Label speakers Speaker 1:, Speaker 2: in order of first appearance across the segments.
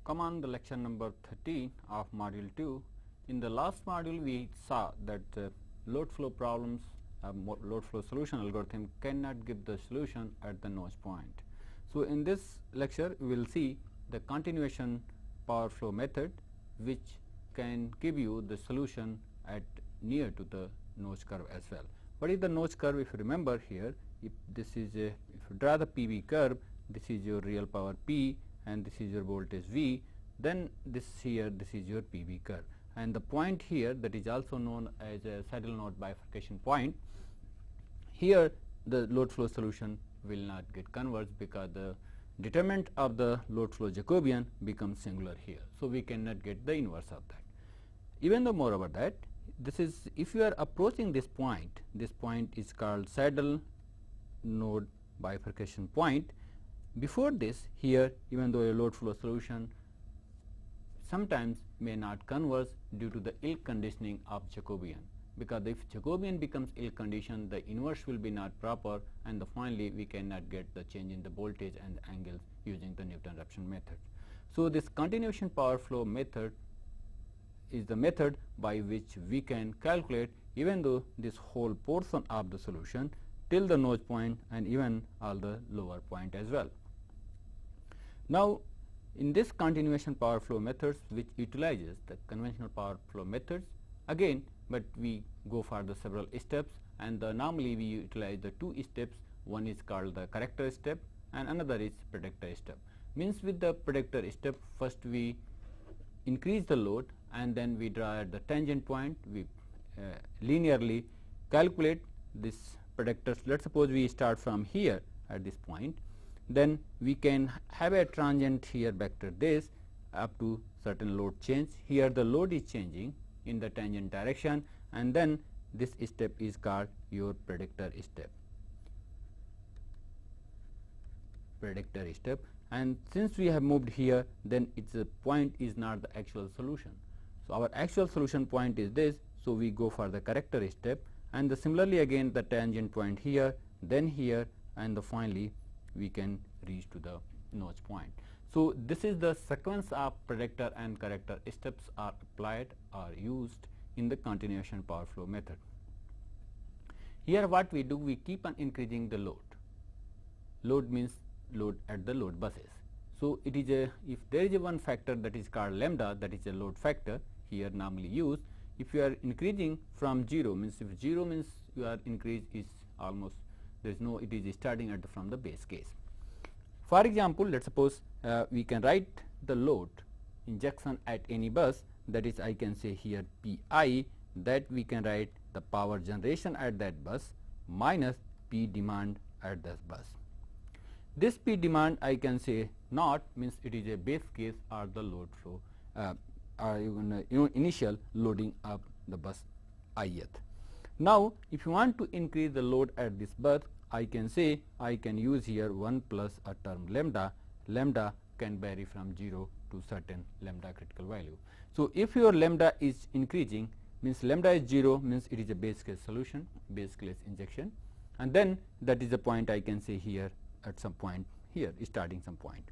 Speaker 1: Come on the lecture number 13 of module 2. In the last module we saw that load flow problems, load flow solution algorithm cannot give the solution at the notch point. So in this lecture we will see the continuation power flow method which can give you the solution at near to the notch curve as well. What is the notch curve? If you remember here, if this is a, if you draw the PV curve, this is your real power P and this is your voltage V, then this here, this is your PV curve, and the point here that is also known as a saddle node bifurcation point. Here the load flow solution will not get converged because the determinant of the load flow Jacobian becomes singular here. So we cannot get the inverse of that. Even though moreover that, this is, if you are approaching this point is called saddle node bifurcation point. Before this, here even though a load flow solution sometimes may not converge due to the ill conditioning of Jacobian, because if Jacobian becomes ill conditioned, the inverse will be not proper, and finally we cannot get the change in the voltage and the angles using the Newton-Raphson method. So this continuation power flow method is the method by which we can calculate even though this whole portion of the solution till the notch point and even all the lower point as well. Now in this continuation power flow methods which utilizes the conventional power flow methods again, but we go for the several steps, and normally we utilize the two steps. One is called the corrector step and another is predictor step. Means with the predictor step, first we increase the load and then we draw at the tangent point, we linearly calculate this predictor. Let us suppose we start from here at this point, then we can have a transient here vector this up to certain load change. Here the load is changing in the tangent direction, and then this step is called your predictor step. Predictor step, and since we have moved here, then its point is not the actual solution. So our actual solution point is this, so we go for the corrector step, and similarly again the tangent point here, then here, and finally we can reach to the notch point. So this is the sequence of predictor and corrector steps are applied or used in the continuation power flow method. Here what we do, we keep on increasing the load. Load means load at the load buses. So it is a, if there is a one factor that is called lambda, that is a load factor here normally used. If you are increasing from 0, means if 0 means your increase is almost, there is no, it is starting at from the base case. For example, let us suppose we can write the load injection at any bus, that is I can say here Pi, that we can write the power generation at that bus minus P demand at this bus. This P demand I can say not, means it is a base case or the load flow or even initial loading of the bus ith. Now if you want to increase the load at this bus, I can say I can use here 1 plus a term lambda. Lambda can vary from 0 to certain lambda critical value. So if your lambda is increasing, means lambda is 0, means it is a base case solution, base case injection, and then that is the point I can say here at some point here, starting some point.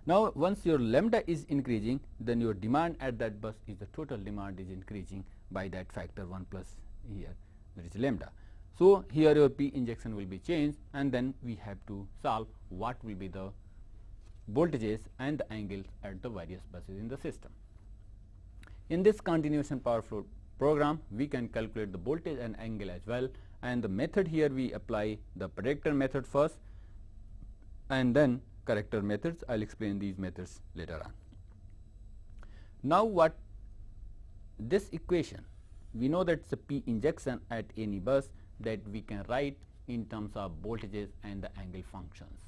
Speaker 1: Now once your lambda is increasing, then your demand at that bus is the total demand is increasing by that factor 1 plus here, there is lambda. So here your P injection will be changed, and then we have to solve what will be the voltages and the angles at the various buses in the system. In this continuation power flow program, we can calculate the voltage and angle as well, and the method here we apply the predictor method first and then corrector methods. I will explain these methods later on. Now what this equation, we know that it's a P injection at any bus, that we can write in terms of voltages and the angle functions.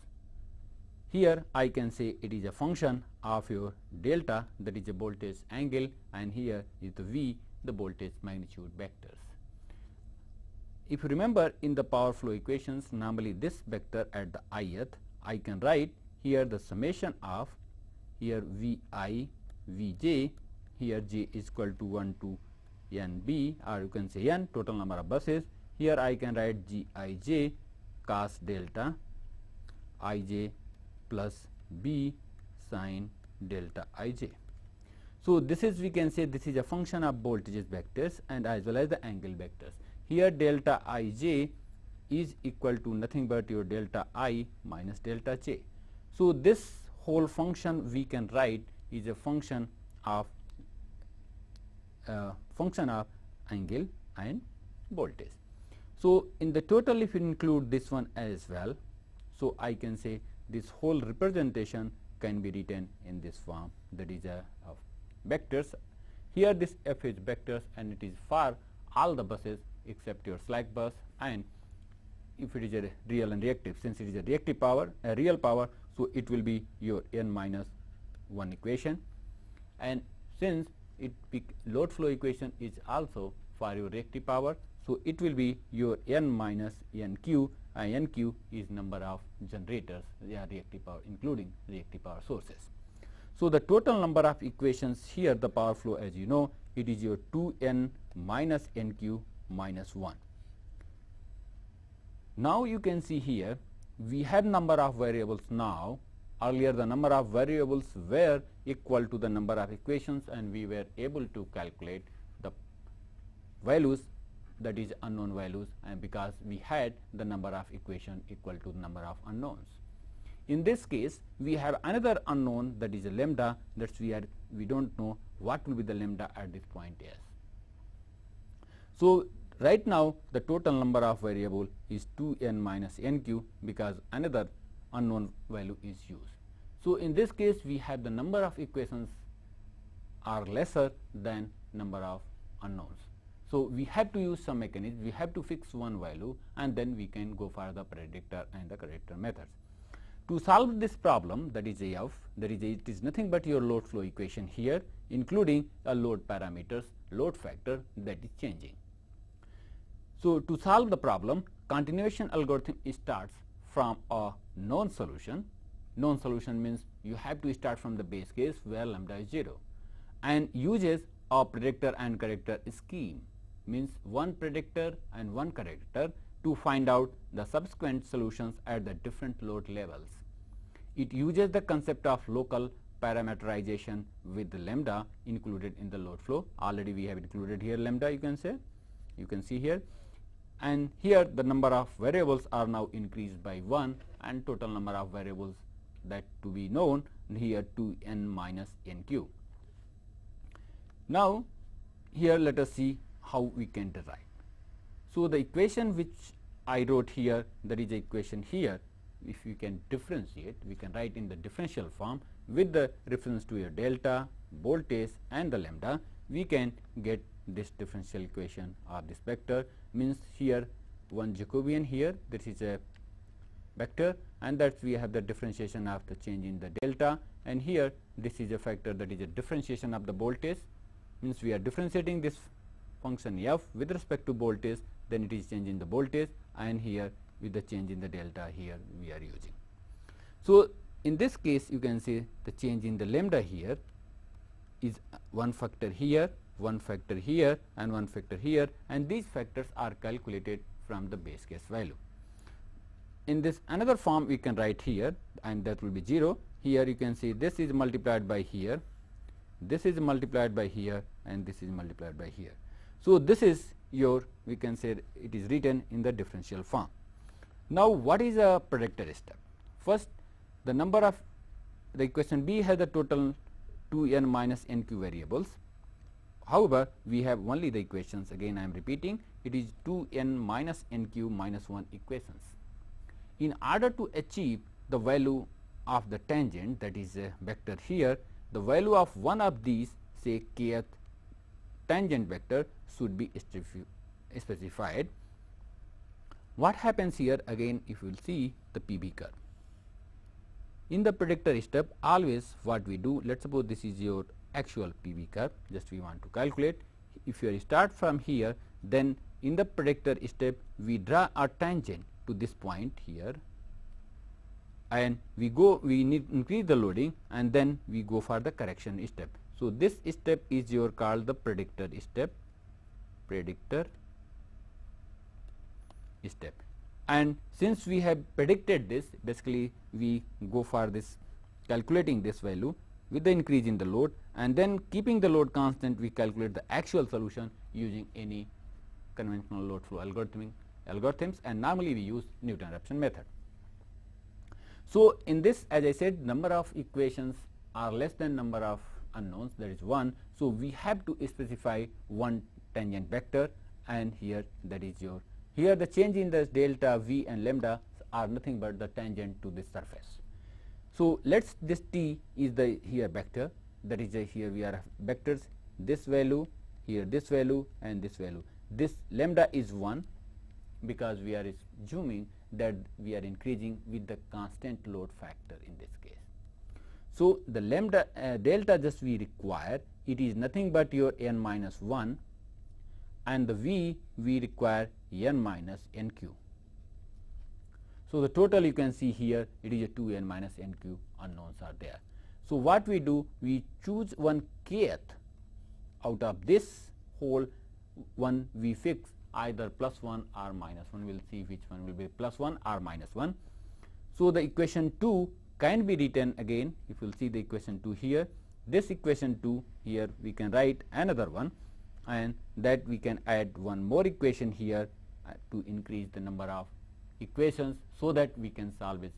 Speaker 1: Here I can say it is a function of your delta, that is a voltage angle, and here is the V, the voltage magnitude vectors. If you remember in the power flow equations, normally this vector at the ith, I can write here the summation of here Vi, Vj, here j is equal to 1 to Nb, or you can say N, total number of buses. Here I can write Gij cos delta Ij plus B sin delta ij. So this is, we can say, this is a function of voltages vectors and as well as the angle vectors. Here delta ij is equal to nothing but your delta I minus delta j. So this whole function we can write is a function of angle and voltage. So in the total, if you include this one as well, so I can say this whole representation can be written in this form, that is of vectors. Here this f is vectors and it is for all the buses except your slack bus, and if it is a real and reactive, since it is a reactive power, a real power, so it will be your n minus 1 equation, and since load flow equation is also for your reactive power, so it will be your n minus nq, and nq is number of generators, reactive power, including reactive power sources. So the total number of equations here, the power flow, as you know, it is your 2n minus nq minus 1. Now you can see here we have number of variables now. Earlier the number of variables were equal to the number of equations, and we were able to calculate the values, that is unknown values, and because we had the number of equation equal to the number of unknowns. In this case we have another unknown, that is a lambda, that we don't know what will be the lambda at this point S. So right now the total number of variable is 2n minus nq, because another unknown value is used. So in this case we have the number of equations are lesser than number of unknowns. So we have to use some mechanism, we have to fix one value, and then we can go for the predictor and the corrector methods. To solve this problem, that is AF, it is nothing but your load flow equation here, including a load parameters, load factor that is changing. So to solve the problem, continuation algorithm starts from a known solution. Known solution means you have to start from the base case where lambda is 0, and uses a predictor and corrector scheme, means one predictor and one corrector to find out the subsequent solutions at the different load levels. It uses the concept of local parameterization with the lambda included in the load flow. Already we have included here lambda, you can say, you can see here, and here the number of variables are now increased by 1, and total number of variables that to be known here 2n minus nq. Now here let us see how we can derive. So the equation which I wrote here, that is the equation here, if you can differentiate, we can write in the differential form with the reference to your delta, voltage and the lambda, we can get this differential equation or this vector, means here one Jacobian here, this is a vector, and that we have the differentiation of the change in the delta, and here this is a factor, that is a differentiation of the voltage, means we are differentiating this function f with respect to voltage, then it is change in the voltage, and here with the change in the delta here we are using. So in this case you can say the change in the lambda here is one factor here, one factor here and one factor here, and these factors are calculated from the base case value. In this another form we can write here, and that will be 0. Here you can see this is multiplied by here, this is multiplied by here, and this is multiplied by here. So this is your, we can say it is written in the differential form. Now what is a predictor step? First, the number of the equation B has the total 2n minus nq variables. However, we have only the equations, again I am repeating, it is 2n minus nq minus 1 equations. In order to achieve the value of the tangent, that is a vector here, the value of one of these, say kth tangent vector, should be specified. What happens here, again if you will see the PV curve. In the predictor step, always what we do, let us suppose this is your actual PV curve, just we want to calculate. If you start from here, then in the predictor step we draw a tangent to this point here, and we need increase the loading, and then we go for the correction step. So this step is your called the predictor step, and since we have predicted this, basically we go for this calculating this value, with the increase in the load, and then keeping the load constant, we calculate the actual solution using any conventional load flow algorithms, and normally we use Newton-Raphson method. So, in this, as I said, number of equations are less than number of unknowns, that is 1. So, we have to specify one tangent vector, and here that is your, here the change in the delta v and lambda are nothing but the tangent to this surface. So, let's, this t is the here vector, that is here we are vectors, this value, here this value and this value. This lambda is 1 because we are assuming that we are increasing with the constant load factor in this case. So, the lambda delta just we require, it is nothing but your n minus 1, and the v we require n minus nq. So, the total you can see here, it is a 2n minus nq unknowns are there. So, what we do, we choose one kth out of this whole one, we fix either plus 1 or minus 1. We will see which one will be plus 1 or minus 1. So, the equation 2 can be written again, if you will see the equation 2 here, this equation 2 here we can write another one, and that we can add one more equation here to increase the number of equations, so that we can solve it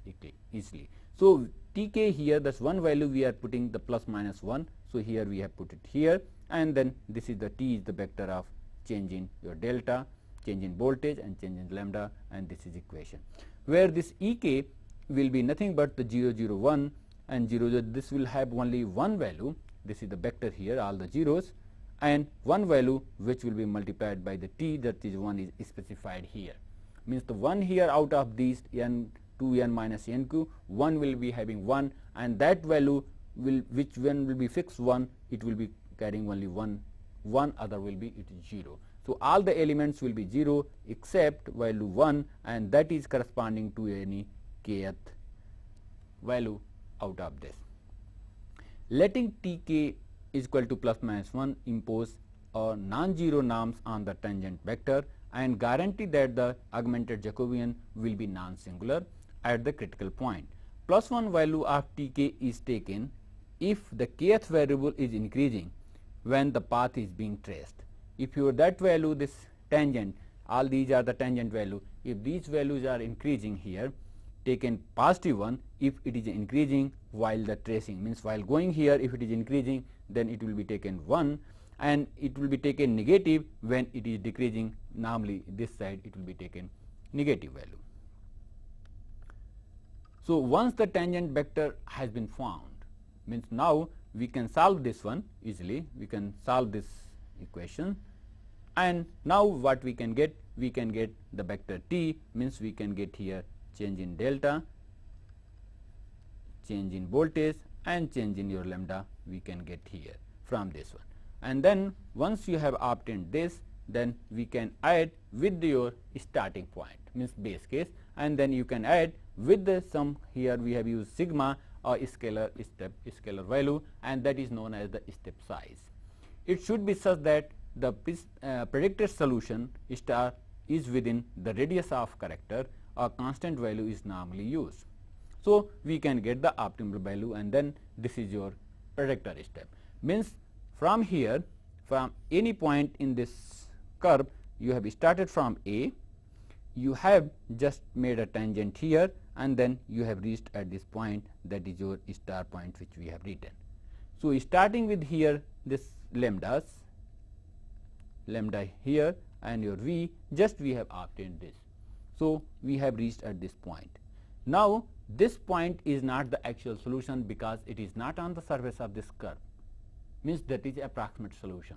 Speaker 1: easily. So, Tk here, that's one value we are putting the plus minus 1. So, here we have put it here, and then this is the t is the vector of change in your delta, change in voltage and change in lambda, and this is equation, where this Ek will be nothing but the 0 0 1 and 0 0, this will have only one value, this is the vector here, all the zeros, and one value which will be multiplied by the t, that is 1 is specified here. Means the 1 here out of these n 2n minus nq, 1 will be having 1, and that value will, which one will be fixed 1, it will be carrying only one other will be it is 0. So, all the elements will be 0 except value 1, and that is corresponding to any kth value out of this. Letting Tk is equal to plus minus 1 impose non-zero norms on the tangent vector and guarantee that the augmented Jacobian will be non-singular at the critical point. Plus 1 value of Tk is taken if the kth variable is increasing when the path is being traced. If your that value, this tangent, all these are the tangent value, if these values are increasing here, taken positive 1, if it is increasing while the tracing, means while going here, if it is increasing, then it will be taken 1, and it will be taken negative when it is decreasing, normally this side it will be taken negative value. So, once the tangent vector has been found, means now we can solve this one easily, we can solve this equation, and now what we can get? We can get the vector t, means we can get here change in delta, change in voltage and change in your lambda we can get here from this one. And then once you have obtained this, then we can add with your starting point, means base case, and then you can add with the sum, here we have used sigma or scalar step scalar value, and that is known as the step size. It should be such that the predicted solution star is within the radius of corrector, a constant value is normally used. So, we can get the optimal value, and then this is your predictor step. Means from here, from any point in this curve, you have started from A, you have just made a tangent here, and then you have reached at this point, that is your star point which we have written. So, starting with here this lambda here and your v, just we have obtained this. So, we have reached at this point. Now, this point is not the actual solution because it is not on the surface of this curve, means that is approximate solution.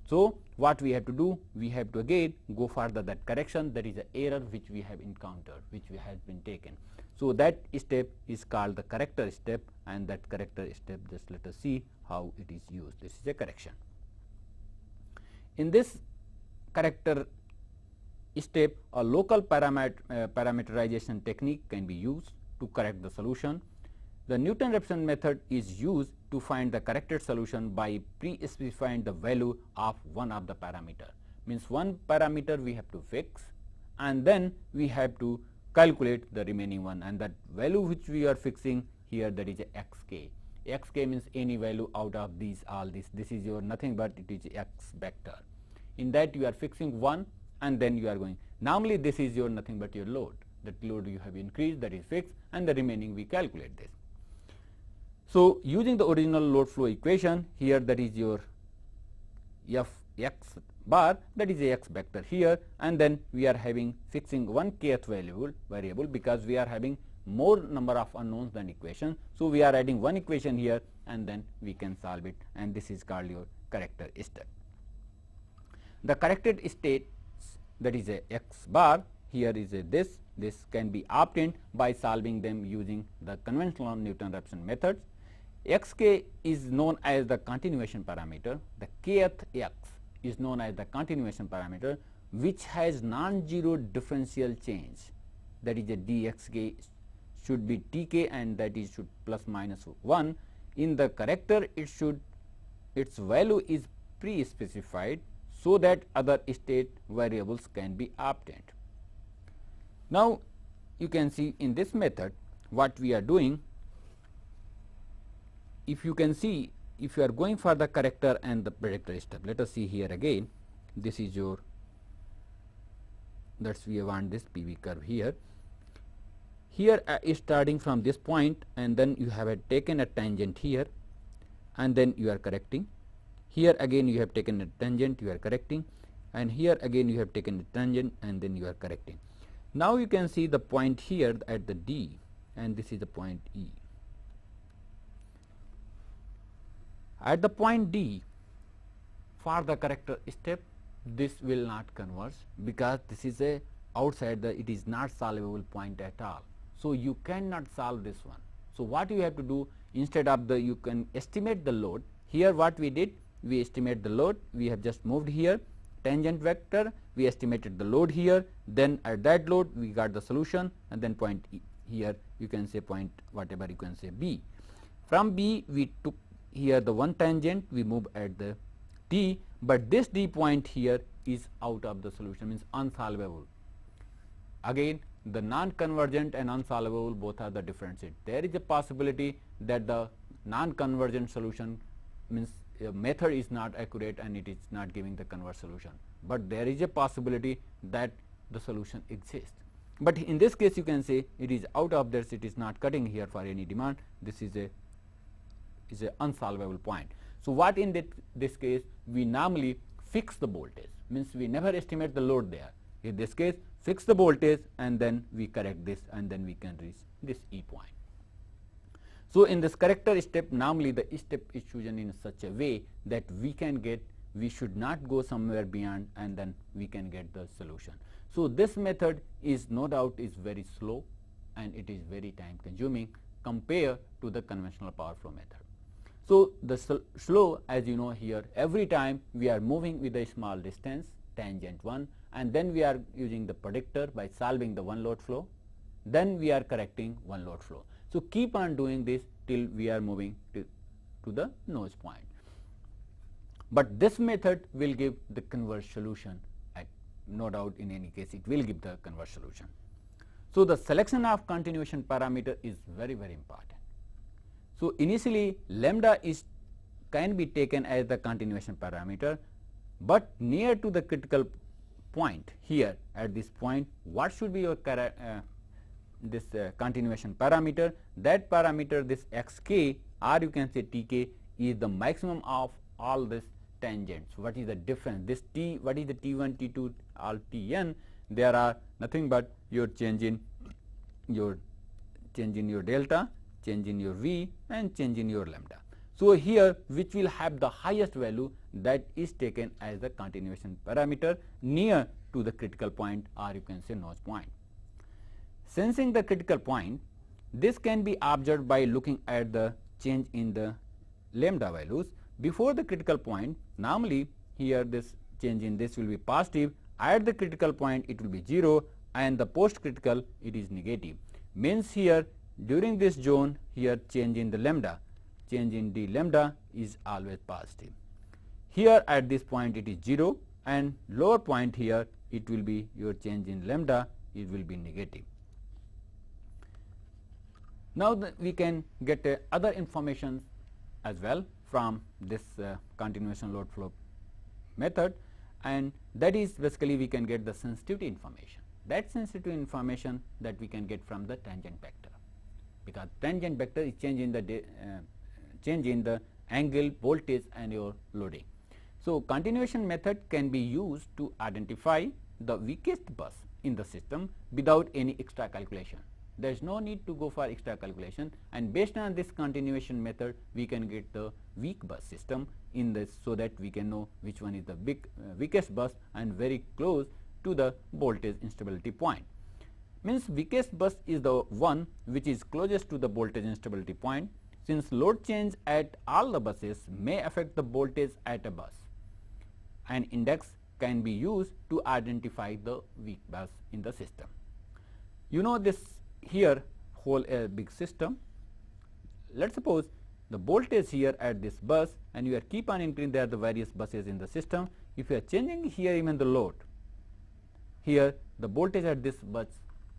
Speaker 1: So, what we have to do? We have to again go further that correction, that is the error which we have encountered, which has been taken. So, that step is called the corrector step, and that corrector step, just let us see how it is used. This is a correction. In this corrector step, a local parameterization technique can be used to correct the solution. The Newton-Raphson method is used to find the corrected solution by pre-specifying the value of one of the parameter. Means one parameter we have to fix, and then we have to calculate the remaining one, and that value which we are fixing here, that is a xk. xk means any value out of these all this. This is your nothing but it is x vector. In that you are fixing 1 and then you are going. Normally this is your nothing but your load. That load you have increased, that is fixed, and the remaining we calculate this. So using the original load flow equation here, that is your fx bar, that is a x vector here, and then we are having fixing one kth variable because we are having more number of unknowns than equations. So we are adding one equation here and then we can solve it, and this is called your corrector step. The corrected state, that is a x bar, here is a this can be obtained by solving them using the conventional Newton-Raphson methods. Xk is known as the continuation parameter. The kth x is known as the continuation parameter, which has non-zero differential change. That is a dxk should be tk, and that is should plus minus 1. In the corrector, its value is pre-specified so that other state variables can be obtained. Now you can see in this method what we are doing. If you can see, if you are going for the corrector and the predictor step, let us see here again. This is your, that's we want this PV curve here. Here is starting from this point, and then you have taken a tangent here, and then you are correcting. Here again you have taken a tangent, you are correcting, and here again you have taken a tangent, and then you are correcting. Now you can see the point here at the D, and this is the point E. At the point D, for the corrector step, this will not converge because this is a outside the, it is not solvable point at all. So you cannot solve this one. So what you have to do, instead of the, you can estimate the load. Here what we did, we estimate the load, we have just moved here tangent vector, we estimated the load here, then at that load we got the solution, and then point E. Here you can say point whatever you can say B. From B we took here the one tangent, we move at the D, but this D point here is out of the solution, means unsolvable. Again, the non-convergent and unsolvable both are the differentiate. There is a possibility that the non-convergent solution means method is not accurate and it is not giving the converged solution, but there is a possibility that the solution exists. But in this case you can say it is out of this, it is not cutting here for any demand. This is a unsolvable point. So what in this case, we normally fix the voltage, means we never estimate the load there. In this case, fix the voltage and then we correct this, and then we can reach this E point. So in this corrector step, normally the step is chosen in such a way that we should not go somewhere beyond, and then we can get the solution. So this method is no doubt is very slow and it is very time consuming compared to the conventional power flow method. So the slow, as you know here, every time we are moving with a small distance, tangent 1, and then we are using the predictor by solving the one load flow, then we are correcting one load flow. So keep on doing this till we are moving to the nose point. But this method will give the converged solution, no doubt in any case it will give the converged solution. So the selection of continuation parameter is very, very important. So initially lambda can be taken as the continuation parameter, but near to the critical point here at this point, what should be your continuation parameter? That parameter, this xk, or you can say tk, is the maximum of all these tangents. What is the difference? This t, what is the t1, t2, all tn? There are nothing but your change in your delta, change in your v, and change in your lambda. So here, which will have the highest value, that is taken as the continuation parameter near to the critical point, or you can say nose point. Sensing the critical point, this can be observed by looking at the change in the lambda values. Before the critical point, normally here this change in this will be positive, at the critical point it will be 0, and the post critical it is negative. Means here during this zone, here change in the lambda, change in d lambda is always positive. Here at this point it is 0, and lower point here it will be your change in lambda, it will be negative. Now we can get other information as well from this continuation load flow method, and that is basically we can get the sensitivity information. That sensitivity information that we can get from the tangent vector, because tangent vector is change in the angle, voltage and your loading. So, continuation method can be used to identify the weakest bus in the system without any extra calculation. There is no need to go for extra calculation, and based on this continuation method we can get the weak bus system in this, so that we can know which one is the weakest bus and very close to the voltage instability point. Means weakest bus is the one which is closest to the voltage instability point, since load change at all the buses may affect the voltage at a bus. An index can be used to identify the weak bus in the system. You know this here whole big system. Let us suppose the voltage here at this bus, and you are keep on increasing there the various buses in the system. If you are changing here even the load, here the voltage at this bus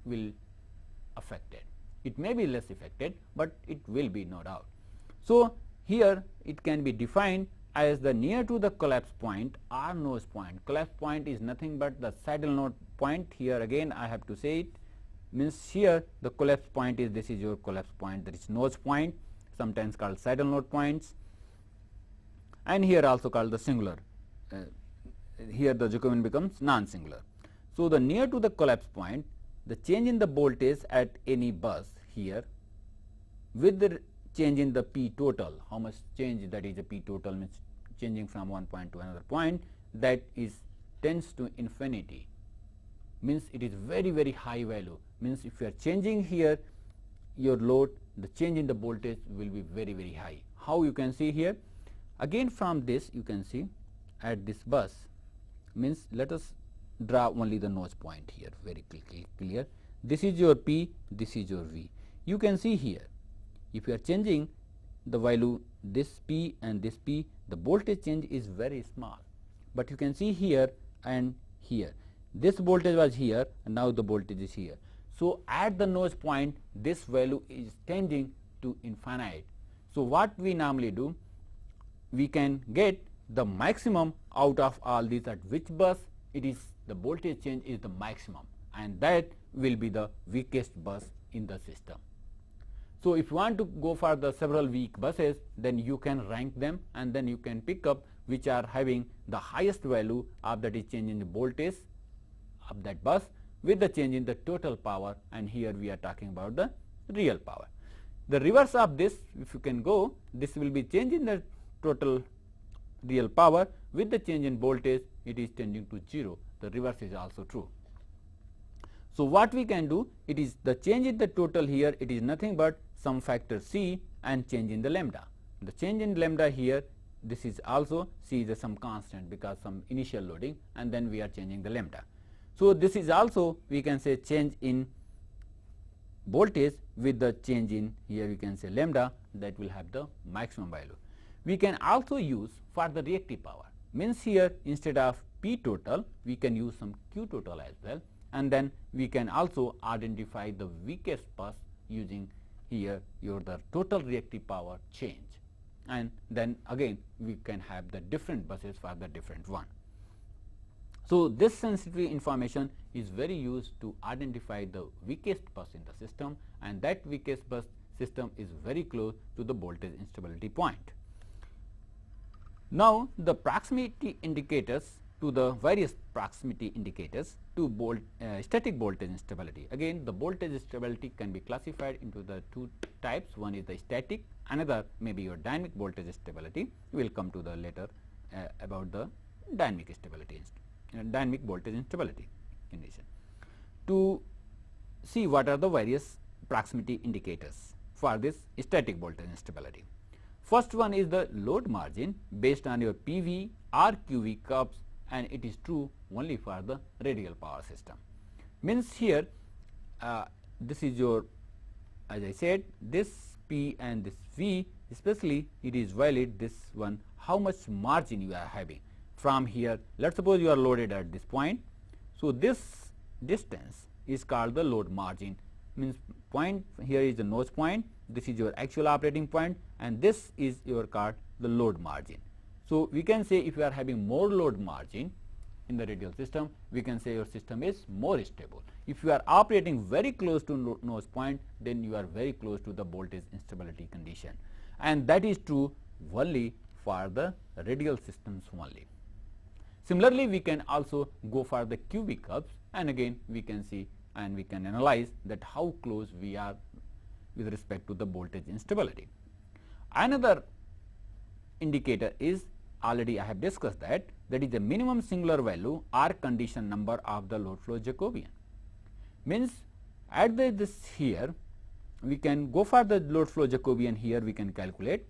Speaker 1: will affected. It may be less affected, but it will be no doubt. So, here it can be defined as the near to the collapse point or nose point. Collapse point is nothing but the saddle node point. Here again I have to say it, means here the collapse point is, this is your collapse point, that is nose point, sometimes called saddle node points, and here also called the singular. Here the Jacobian becomes non-singular. So, the near to the collapse point, the change in the voltage at any bus here with the change in the P total, how much change, that is a P total means changing from one point to another point, that is tends to infinity, means it is very very high value, means if you are changing here your load, the change in the voltage will be very very high. How you can see here? Again from this you can see at this bus, means let us draw only the nose point here very clear. This is your P, this is your V. You can see here, if you are changing the value this P and this P, the voltage change is very small, but you can see here and here, this voltage was here and now the voltage is here. So, at the nose point this value is tending to infinite. So, what we normally do, we can get the maximum out of all these at which bus it is the voltage change is the maximum, and that will be the weakest bus in the system. So, if you want to go for the several weak buses, then you can rank them and then you can pick up which are having the highest value of that is change in the voltage of that bus with the change in the total power, and here we are talking about the real power. The reverse of this, if you can go, this will be change in the total real power with the change in voltage, it is tending to 0. The reverse is also true. So, what we can do, it is the change in the total here, it is nothing but some factor C and change in the lambda. The change in lambda here, this is also C is some constant because some initial loading, and then we are changing the lambda. So, this is also we can say change in voltage with the change in here we can say lambda, that will have the maximum value. We can also use for the reactive power, means here instead of P total we can use some Q total as well, and then we can also identify the weakest bus using here your the total reactive power change, and then again we can have the different buses for the different one. So, this sensitivity information is very used to identify the weakest bus in the system, and that weakest bus system is very close to the voltage instability point. Now, the proximity indicators to the various proximity indicators to static voltage instability. Again, the voltage instability can be classified into the two types. One is the static, another may be your dynamic voltage stability. We will come to the later about the dynamic stability, dynamic voltage instability condition. To see what are the various proximity indicators for this static voltage instability. First one is the load margin based on your PV or QV curves, and it is true only for the radial power system. Means here this is your, as I said, this P and this V, especially it is valid this one, how much margin you are having from here. Let us suppose you are loaded at this point. So, this distance is called the load margin, means point here is the nose point, this is your actual operating point, and this is your called the load margin. So we can say if you are having more load margin in the radial system, we can say your system is more stable. If you are operating very close to nose point, then you are very close to the voltage instability condition, and that is true only for the radial systems only. Similarly, we can also go for the cubic curves, and again we can see and we can analyze that how close we are with respect to the voltage instability. Another indicator is, already I have discussed that is the minimum singular value or condition number of the load flow Jacobian. Means at this here we can go for the load flow Jacobian, here we can calculate,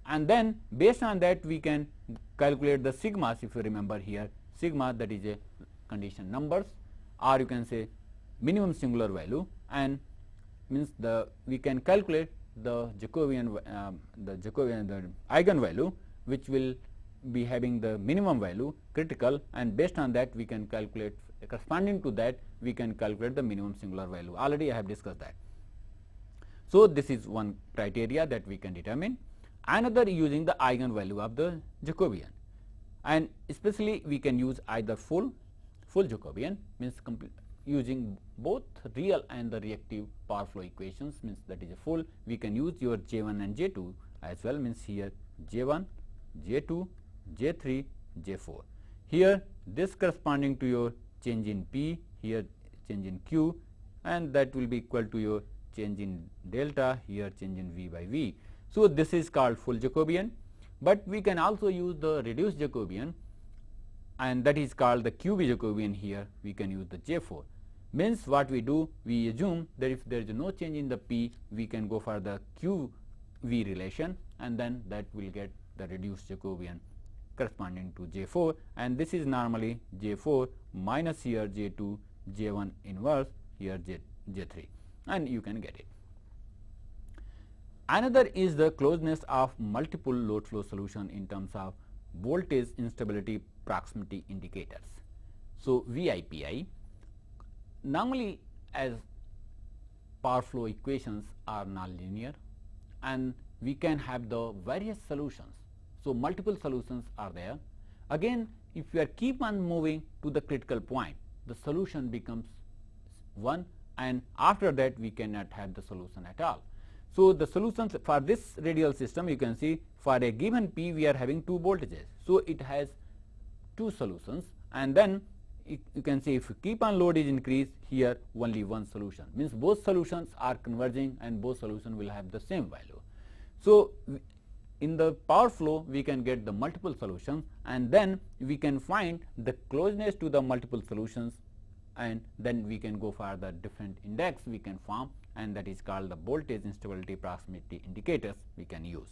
Speaker 1: and then based on that we can calculate the sigmas. If you remember here, sigma, that is a condition numbers, or you can say minimum singular value, and means we can calculate the Jacobian the eigenvalue, which will be having the minimum value critical, and based on that we can calculate, corresponding to that we can calculate the minimum singular value. Already I have discussed that. So this is one criteria that we can determine. Another, using the eigenvalue of the Jacobian, and especially we can use either full Jacobian, means using both real and the reactive power flow equations, means that is a full. We can use your J1 and J2 as well, means here J1, J2, J3, J4. Here this corresponding to your change in P, here change in Q, and that will be equal to your change in delta, here change in V by V. So this is called full Jacobian, but we can also use the reduced Jacobian, and that is called the QV Jacobian. Here we can use the J4. Means what we do, we assume that if there is no change in the P, we can go for the QV relation, and then that will get the reduced Jacobian corresponding to J4, and this is normally J4 minus here J2, J1 inverse, here J3, and you can get it. Another is the closeness of multiple load flow solution in terms of voltage instability proximity indicators. So VIPI, normally as power flow equations are nonlinear, and we can have the various solutions. So multiple solutions are there. Again, if we are keep on moving to the critical point, the solution becomes one, and after that we cannot have the solution at all. So the solutions for this radial system, you can see for a given P we are having two voltages. So it has two solutions, and then you can see if you keep on load is increased, here only one solution, means both solutions are converging and both solutions will have the same value. So in the power flow we can get the multiple solutions, and then we can find the closeness to the multiple solutions, and then we can go for the different index we can form, and that is called the voltage instability proximity indicators we can use.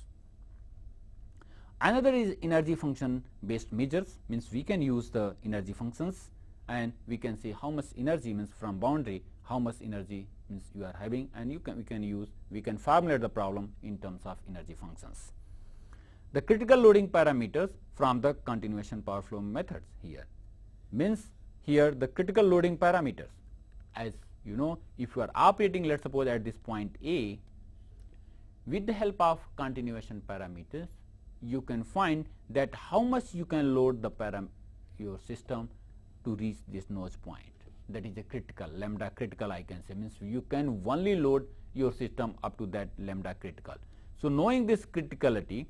Speaker 1: Another is energy function based measures, means we can use the energy functions, and we can see how much energy, means from boundary how much energy means you are having, and we can formulate the problem in terms of energy functions. The critical loading parameters from the continuation power flow methods here, means here the critical loading parameters, as you know, if you are operating, let us suppose at this point A, with the help of continuation parameters you can find that how much you can load the your system to reach this nose point. That is a critical, lambda critical I can say, means you can only load your system up to that lambda critical. So knowing this criticality,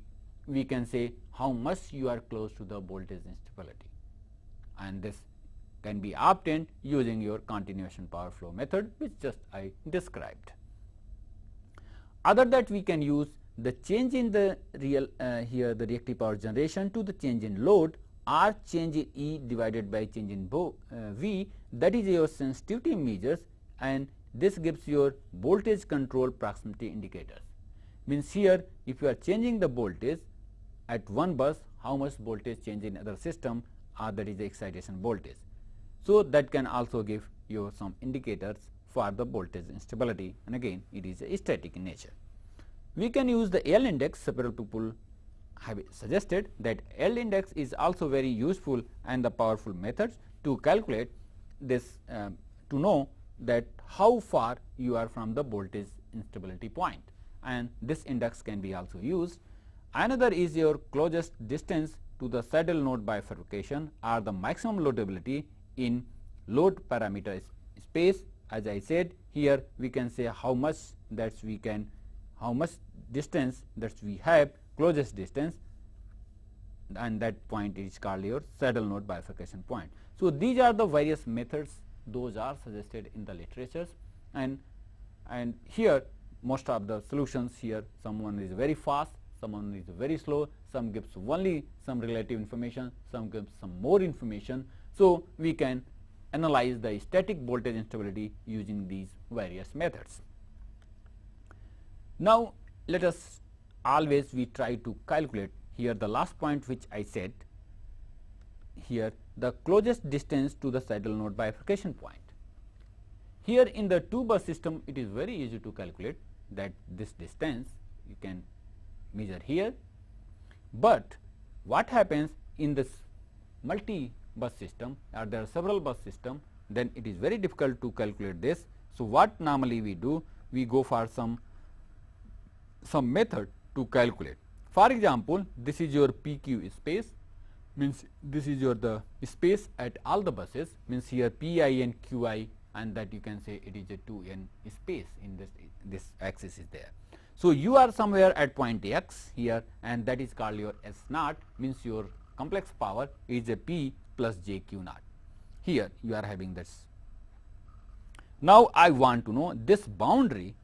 Speaker 1: we can say how much you are close to the voltage instability, and this can be obtained using your continuation power flow method, which just I described. Other that we can use the change in the real here the reactive power generation to the change in load, or change in E divided by change in V, that is your sensitivity measures, and this gives your voltage control proximity indicators. Means here if you are changing the voltage at one bus, how much voltage change in other system, or that is the excitation voltage. So that can also give you some indicators for the voltage instability, and again it is static in nature. We can use the L index. Several people have suggested that L index is also very useful and the powerful methods to calculate this to know that how far you are from the voltage instability point, and this index can be also used. Another is your closest distance to the saddle node bifurcation or the maximum loadability in load parameter space. As I said, here we can say how much distance that we have, closest distance, and that point is called your saddle node bifurcation point. So these are the various methods, those are suggested in the literatures, and here most of the solutions here, someone is very fast, someone is very slow, some gives only some relative information, some gives some more information. So we can analyze the static voltage instability using these various methods. Now let us always we try to calculate here the last point which I said here, the closest distance to the saddle node bifurcation point. Here in the 2-bus system, it is very easy to calculate that this distance you can measure here, but what happens in this multi-bus system, or there are several bus system, then it is very difficult to calculate this. So what normally we do, we go for some method to calculate. For example, this is your PQ space, means this is your the space at all the buses, means here Pi and Qi, and that you can say it is a 2n space in this axis is there. So you are somewhere at point X here, and that is called your S naught, means your complex power is a P plus JQ naught. Here you are having this. Now I want to know this boundary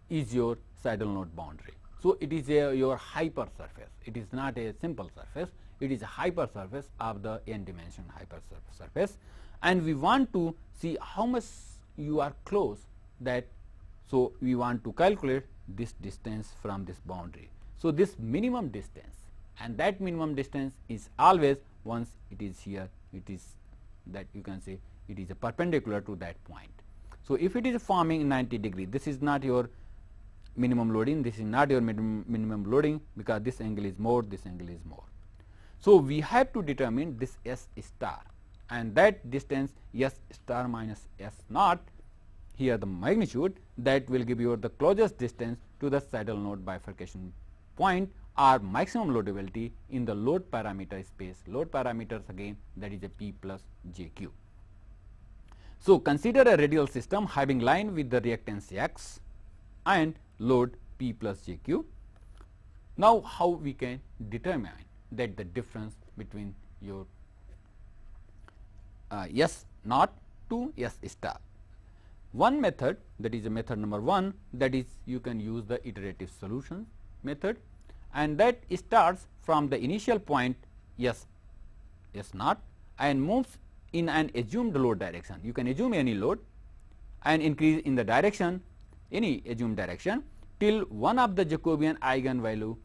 Speaker 1: is your saddle node boundary. So it is your hypersurface. It is not a simple surface. It is a hypersurface of the n-dimension hypersurface, and we want to see how much you are close that. So we want to calculate this distance from this boundary. So this minimum distance, and that minimum distance is always once it is here, it is that you can say it is a perpendicular to that point. So if it is forming 90 degree, this is not your minimum loading, this is not your minimum loading, because this angle is more, this angle is more. So we have to determine this S star, and that distance S star minus S naught, here the magnitude, that will give you the closest distance to the saddle node bifurcation point or maximum loadability in the load parameter space. Load parameters again, that is a P plus JQ. So consider a radial system having line with the reactance X and load P plus JQ. Now how we can determine that the difference between your S naught to S star. One method, that is a method number 1, that is you can use the iterative solution method, and that starts from the initial point S naught and moves in an assumed load direction. You can assume any load and increase in the direction, any assumed direction, till one of the Jacobian eigenvalue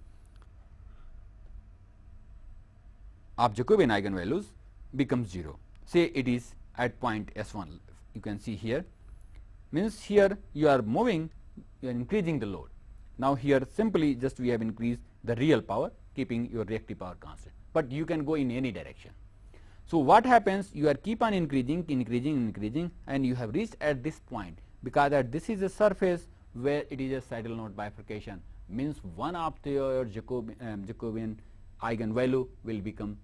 Speaker 1: of Jacobian eigenvalues becomes 0. Say it is at point S1, you can see here, means here you are moving, you are increasing the load. Now here simply just we have increased the real power, keeping your reactive power constant, but you can go in any direction. So what happens, you are keep on increasing, and you have reached at this point, because that this is a surface where it is a saddle node bifurcation, means one of your Jacobian eigenvalue will become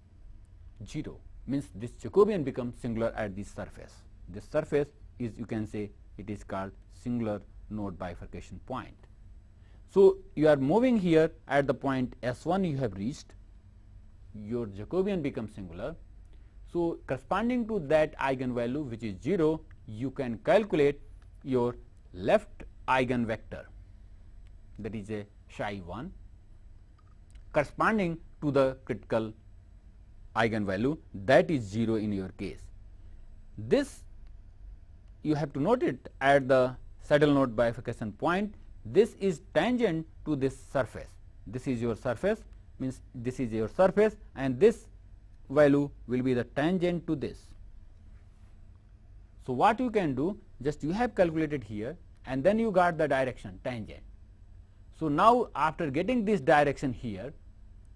Speaker 1: 0, means this Jacobian becomes singular at this surface. This surface is, you can say, it is called singular node bifurcation point. So you are moving here at the point S1 you have reached, your Jacobian becomes singular. So corresponding to that eigenvalue which is 0, you can calculate your left eigenvector, that is a psi 1, corresponding to the critical eigenvalue, that is 0 in your case. This you have to note it at the saddle node bifurcation point. This is tangent to this surface. This is your surface, means this is your surface, and this value will be the tangent to this. So what you can do, just you have calculated here, and then you got the direction tangent. So now after getting this direction here,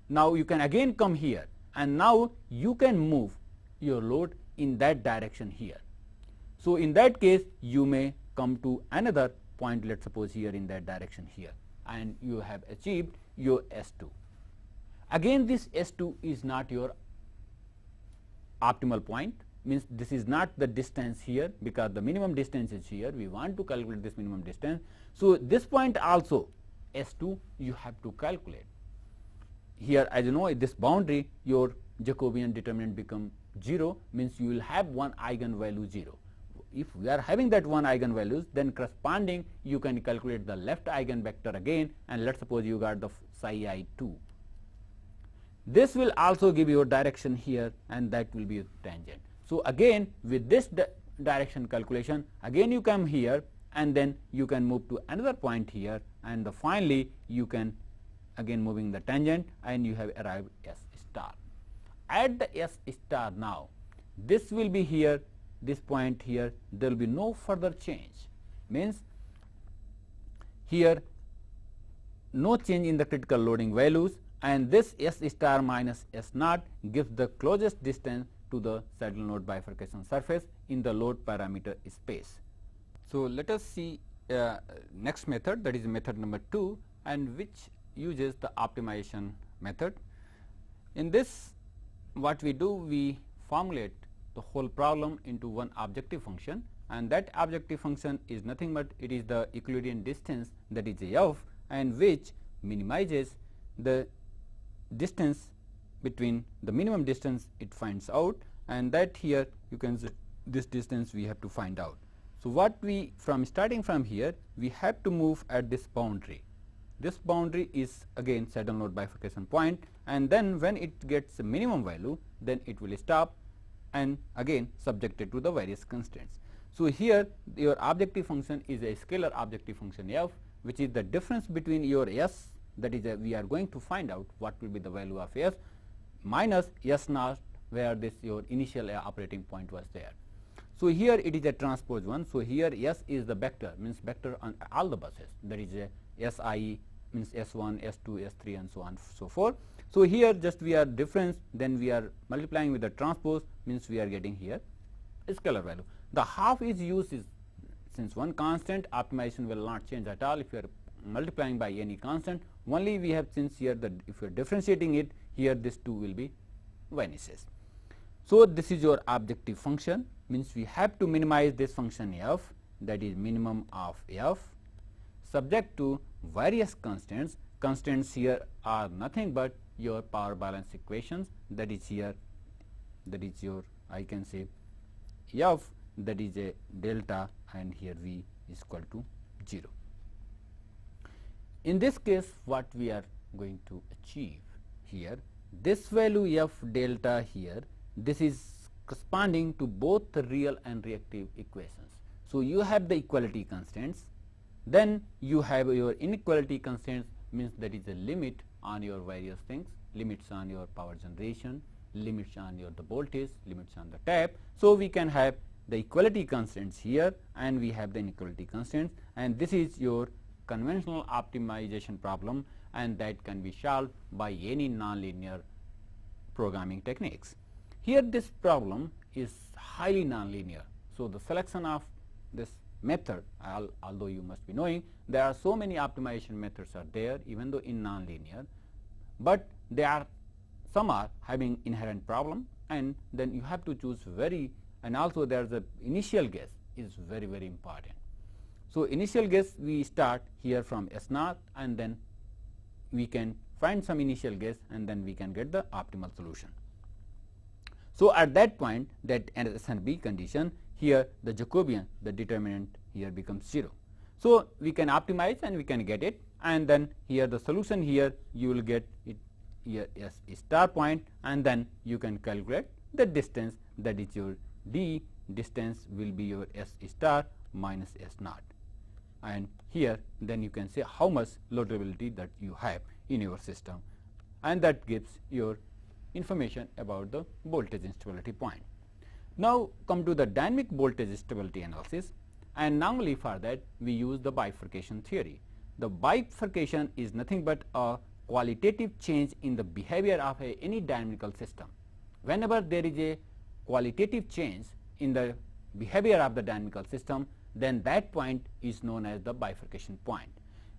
Speaker 1: now you can again come here, and now you can move your load in that direction here. So in that case you may come to another point, let's suppose here in that direction here, and you have achieved your S2. Again, this S2 is not your optimal point, means this is not the distance here, because the minimum distance is here. We want to calculate this minimum distance. So, this point also S2 you have to calculate. Here, as you know, at this boundary your Jacobian determinant become 0, means you will have one eigenvalue 0. If we are having that one eigenvalues, then corresponding you can calculate the left eigenvector again, and let's suppose you got the psi I2. This will also give you a direction here, and that will be a tangent. So, again with this direction calculation, again you come here and then you can move to another point here, and finally you can again moving the tangent, and you have arrived S star. At the S star now, this will be here, this point here, there will be no further change, means here no change in the critical loading values, and this S star minus S naught gives the closest distance to the saddle node bifurcation surface in the load parameter space. So, let us see next method, that is method number 2, and which uses the optimization method. In this, what we do, we formulate the whole problem into one objective function, and that objective function is nothing but it is the Euclidean distance, that is f, and which minimizes the distance between the minimum distance it finds out, and that here you can say this distance we have to find out. So, what we starting from here, we have to move at this boundary. This boundary is again saddle node bifurcation point, and then when it gets a minimum value, then it will stop, and again subjected to the various constraints. So, here your objective function is a scalar objective function f, which is the difference between your s, that is we are going to find out what will be the value of s, minus s naught, where this your initial operating point was there. So, here it is a transpose one. So, here S is the vector, means vector on all the buses, that is a SI means S1, S2, S3 and so on so forth. So, here just we are difference, then we are multiplying with the transpose, means we are getting here a scalar value. The half is used is since one constant, optimization will not change at all if you are multiplying by any constant, only we have since here that if you are differentiating it, here this 2 will be vanishes. So, this is your objective function, means we have to minimize this function f, that is minimum of f, subject to various constants. Constants here are nothing but your power balance equations, that is here, that is your I can say f, that is a delta, and here v is equal to 0. In this case, what we are going to achieve here, this value f delta here, this is corresponding to both the real and reactive equations. So, you have the equality constants, then you have your inequality constants, means that is a limit on your various things, limits on your power generation, limits on your the voltage, limits on the tap. So, we can have the equality constants here, and we have the inequality constants, and this is your conventional optimization problem, and that can be solved by any nonlinear programming techniques. Here this problem is highly nonlinear. So, the selection of this method, although you must be knowing there are so many optimization methods are there, even though in nonlinear, but they are some are having inherent problem, and then you have to choose very, and also there is a initial guess is very important. So, initial guess we start here from S naught, and then we can find some initial guess, and then we can get the optimal solution. So, at that point, that S and B condition, here the Jacobian, the determinant here becomes 0. So, we can optimize and we can get it, and then here the solution here you will get it here S star point, and then you can calculate the distance, that is your D distance will be your S star minus S naught, and here then you can say how much loadability that you have in your system, and that gives your information about the voltage instability point. Now, come to the dynamic voltage stability analysis, and normally for that we use the bifurcation theory. The bifurcation is nothing but a qualitative change in the behavior of any dynamical system. Whenever there is a qualitative change in the behavior of the dynamical system, then that point is known as the bifurcation point.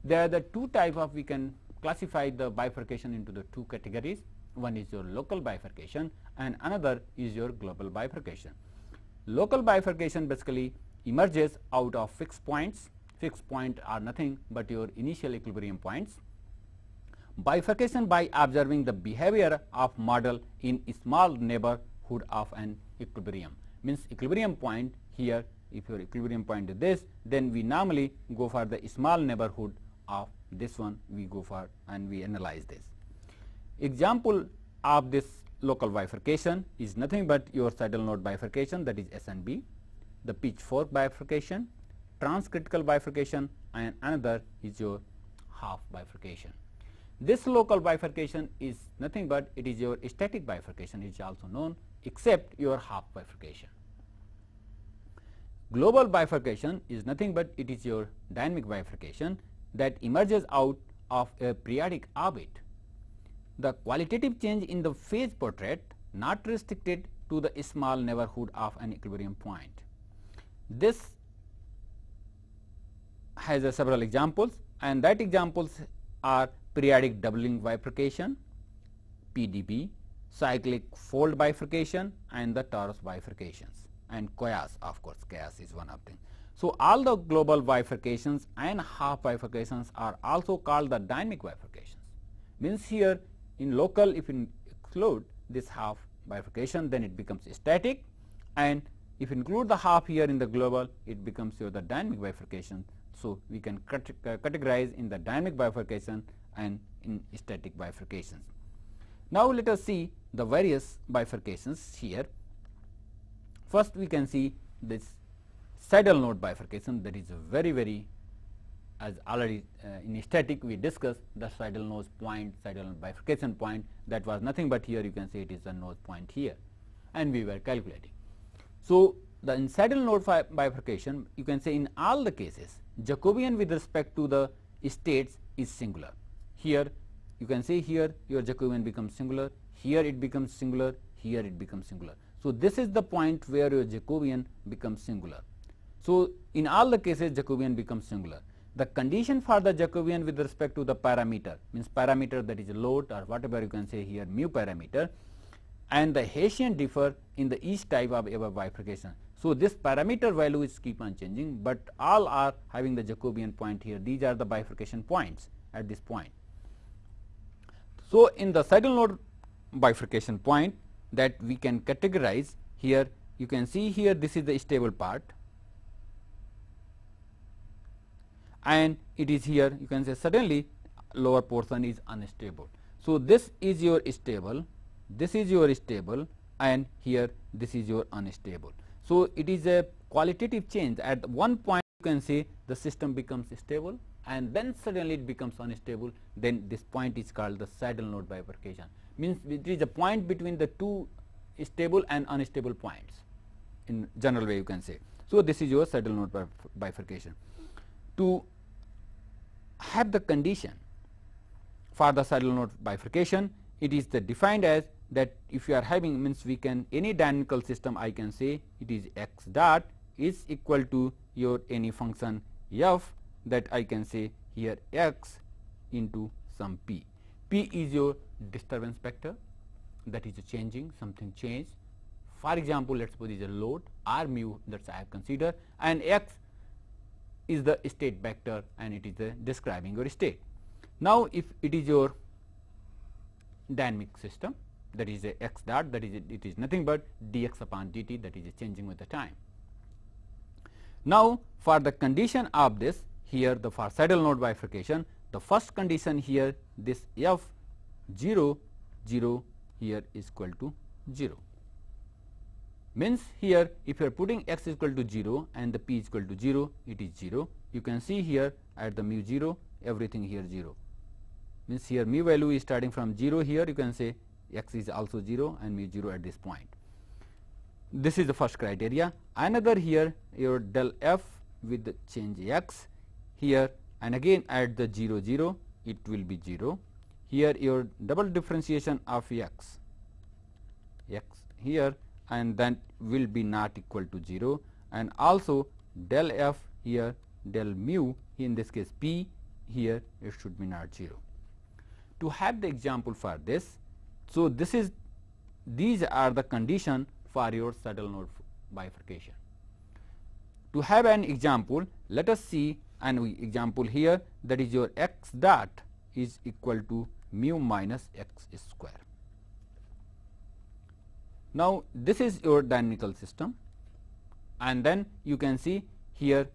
Speaker 1: There are the two types of, we can classify the bifurcation into the two categories. One is your local bifurcation and another is your global bifurcation. Local bifurcation basically emerges out of fixed points. Fixed points are nothing but your initial equilibrium points. Bifurcation by observing the behavior of model in a small neighborhood of an equilibrium. Means equilibrium point here, if your equilibrium point is this, then we normally go for the small neighborhood of this one, we go for and we analyze this. Example of this local bifurcation is nothing but your saddle node bifurcation, that is S and B, the pitchfork bifurcation, transcritical bifurcation, and another is your Hopf bifurcation. This local bifurcation is nothing but it is your static bifurcation, it is also known, except your Hopf bifurcation. Global bifurcation is nothing but it is your dynamic bifurcation that emerges out of a periodic orbit. The qualitative change in the phase portrait not restricted to the small neighborhood of an equilibrium point. This has several examples, and that examples are periodic doubling bifurcation, PDB, cyclic fold bifurcation, and the torus bifurcations, and chaos, of course, chaos is one of them. So, all the global bifurcations and Hopf bifurcations are also called the dynamic bifurcations. Means here in local, if you exclude this Hopf bifurcation, then it becomes static, and if you include the Hopf here in the global, it becomes your the dynamic bifurcation. So, we can categorize in the dynamic bifurcation and in static bifurcations. Now, let us see the various bifurcations here. First, we can see this saddle node bifurcation, that is very as already in static we discussed the saddle node point, saddle node bifurcation point, that was nothing but here you can say it is the node point here, and we were calculating. So, the in saddle node bifurcation, you can say in all the cases Jacobian with respect to the states is singular. Here you can say here your Jacobian becomes singular, here it becomes singular, here it becomes singular. So, this is the point where your Jacobian becomes singular. So, in all the cases Jacobian becomes singular. The condition for the Jacobian with respect to the parameter, means parameter, that is load or whatever you can say here mu parameter, and the Hessian differ in the each type of above bifurcation. So, this parameter value is keep on changing, but all are having the Jacobian point here. These are the bifurcation points at this point. So, in the saddle node bifurcation point that we can categorize here, you can see here this is the stable part, and it is here you can say suddenly lower portion is unstable. So, this is your stable, this is your stable, and here this is your unstable. So, it is a qualitative change. At one point you can say the system becomes stable and then suddenly it becomes unstable, then this point is called the saddle node bifurcation. Means it is a point between the two stable and unstable points in general way you can say. So, this is your saddle node bifurcation. To have the condition for the saddle node bifurcation, it is the defined as that if you are having, means we can any dynamical system I can say it is x dot is equal to your any function f, that I can say here x into some p. P is your disturbance vector, that is changing, something changed. For example, let us suppose it is a load r mu that I have considered, and x is the state vector and it is describing your state. Now, if it is your dynamic system, that is a x dot, that is it is nothing but dx upon dt, that is changing with the time. Now, for the condition of this here, the for saddle node bifurcation, the first condition here this f 0 0 here is equal to 0. Means here if you are putting x is equal to 0 and the p is equal to 0, it is 0. You can see here at the mu 0, everything here 0. Means here mu value is starting from 0 here, you can say x is also 0 and mu 0 at this point. This is the first criteria. Another here your del f with the change x here, and again at the 0 0 it will be 0. Here your double differentiation of x here, and then will be not equal to 0, and also del f here, del mu in this case p here, it should be not 0. To have the example for this, so these are the condition for your saddle node bifurcation. To have an example, let us see an example here, that is your x dot is equal to mu minus x square. Now, this is your dynamical system, and then you can see here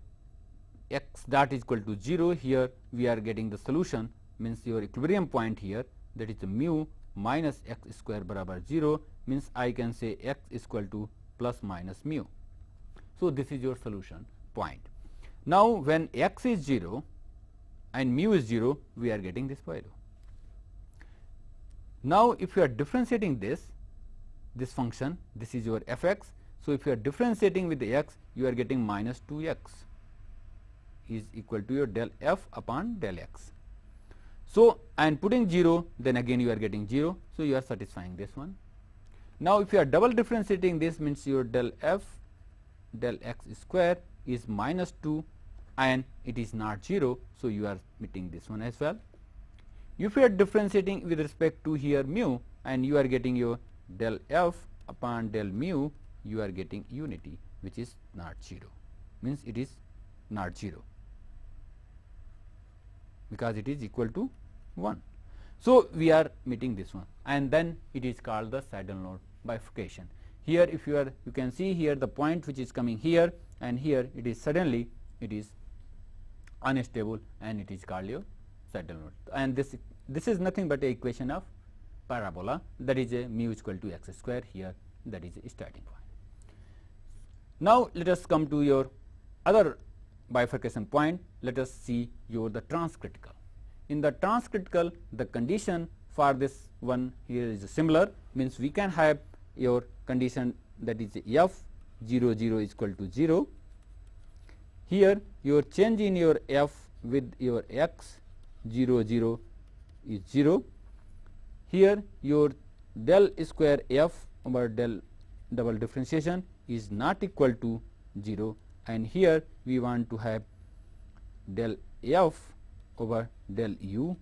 Speaker 1: x dot is equal to 0. Here we are getting the solution, means your equilibrium point here, that is the mu minus x square barabar 0, means I can say x is equal to plus minus mu. So, this is your solution point. Now, when x is 0 and mu is 0, we are getting this value. Now, if you are differentiating this function, this is your f x. So, if you are differentiating with the x, you are getting minus 2 x is equal to your del f upon del x. So, and putting 0, then again you are getting 0. So, you are satisfying this one. Now, if you are double differentiating this, means your del f del x square is minus 2 and it is not 0. So, you are meeting this one as well. If you are differentiating with respect to here mu, and you are getting your del f upon del mu, you are getting unity, which is not 0, means it is not 0 because it is equal to 1. So, we are meeting this one, and then it is called the saddle node bifurcation. Here if you can see here the point which is coming here, and here it is suddenly it is unstable, and it is called your saddle node. And this is nothing but a equation of parabola, that is a mu is equal to x square here, that is a starting point. Now, let us come to your other bifurcation point. Let us see your the transcritical. In the transcritical, the condition for this one here is similar, means we can have your condition, that is f 0 0 is equal to 0. Here your change in your f with your x 0 0 is 0. Here your del square f over del double differentiation is not equal to 0, and here we want to have del f over del u